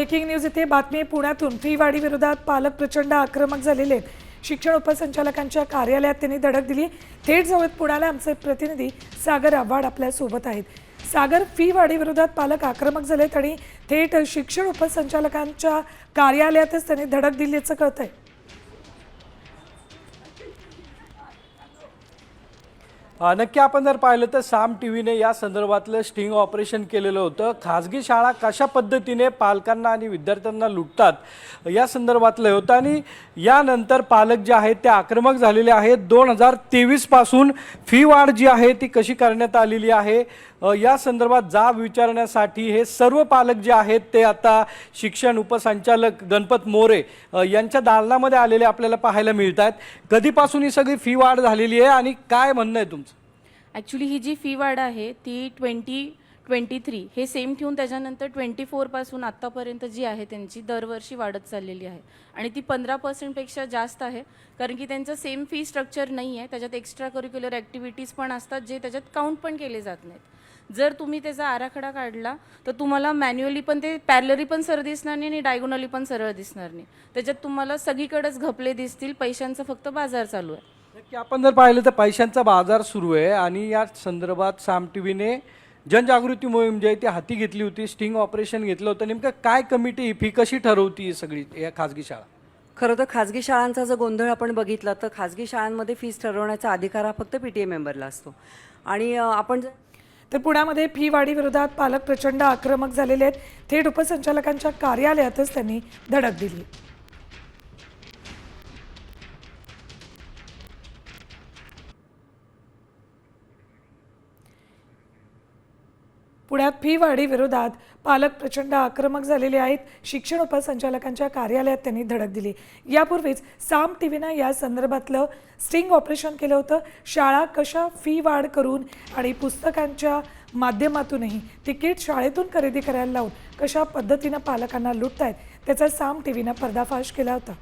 Breaking news इथे बातमी पुण्यातून फी वाढी विरोधात पालक प्रचंड आक्रमक झालेले आहेत. शिक्षण उपसंचालकांच्या कार्यालयात त्यांनी धडक दिली. थेट जवळ पुण्याला आमचे प्रतिनिधी सागर आव्हाड आपल्या सोबत आहेत. सागर, फी वाढी विरोधात पालक आक्रमक झालेत आणि थेट शिक्षण उपसंचालकांच्या कार्यालयातच त्यांनी धडक दिल्याचं कळतंय. नक्की आपण जर पाहिलं तर साम टीव्हीने या संदर्भातलं स्टिंग ऑपरेशन केलेलं होतं. खाजगी शाळा कशा पद्धतीने पालकांना आणि विद्यार्थ्यांना लुटतात या संदर्भातलं होतं आणि यानंतर पालक जे आहेत ते आक्रमक झालेले आहेत. 2023 पासून फी वाढ जी आहे ती कशी करण्यात आलेली आहे या संदर्भात जाब विचारण्यासाठी हे सर्व पालक जे आहेत ते आता शिक्षण उपसंचालक गणपत मोरे यांच्या दालनामध्ये आलेले आपल्याला पाहायला मिळत आहेत. कधीपासून ही सगळी फी वाढ झालेली आहे आणि काय म्हणणं आहे तुमचं? ॲक्च्युली ही जी फी वाढ आहे ती 2023 हे सेम ठेवून त्याच्यानंतर 24 पासून आत्तापर्यंत जी आहे त्यांची दरवर्षी वाढत चाललेली आहे आणि ती 15% जास्त आहे. कारण की त्यांचं सेम फी स्ट्रक्चर नाही आहे. त्याच्यात एक्स्ट्रा करिक्युलर ॲक्टिव्हिटीज पण असतात जे त्याच्यात काउंट पण केले जात नाहीत. जर तुम्ही त्याचा आराखडा काढला तर तुम्हाला मॅन्युअली पण ते पॅरलरी पण सरळ दिसणार नाही आणि डायगोनली पण सरळ दिसणार नाही. त्याच्यात तुम्हाला सगळीकडेच घपले दिसतील. पैशांचा फक्त बाजार चालू आहे. नक्की आपण जर पाहिलं तर पैशांचा बाजार सुरू आहे आणि या संदर्भात साम टीव्हीने जनजागृती मोहीम जी आहे ती हाती घेतली होती. स्टिंग ऑपरेशन घेतलं होतं. नेमकं काय कमिटी फी कशी ठरवती सगळी या खाजगी शाळा? खरं तर खाजगी शाळांचा जर गोंधळ आपण बघितला तर खाजगी शाळांमध्ये फीस ठरवण्याचा अधिकार हा फक्त PTA मेंबरला असतो. आणि आपण तर पुण्यामध्ये फी वाढी विरोधात पालक प्रचंड आक्रमक झालेले आहेत. थेट उपसंचालकांच्या कार्यालयातच त्यांनी धडक दिली. पुण्यात फी वाढी विरोधात पालक प्रचंड आक्रमक झालेले आहेत. शिक्षण उपसंचालकांच्या कार्यालयात त्यांनी धडक दिली. यापूर्वीच साम टीव्हीनं या संदर्भातलं स्टिंग ऑपरेशन केलं होतं. शाळा कशा फी वाढ करून आणि पुस्तकांच्या माध्यमातूनही तिकीट शाळेतून खरेदी करायला लावून कशा पद्धतीनं पालकांना लुटतायत त्याचा साम टीव्हीनं पर्दाफाश केला होता.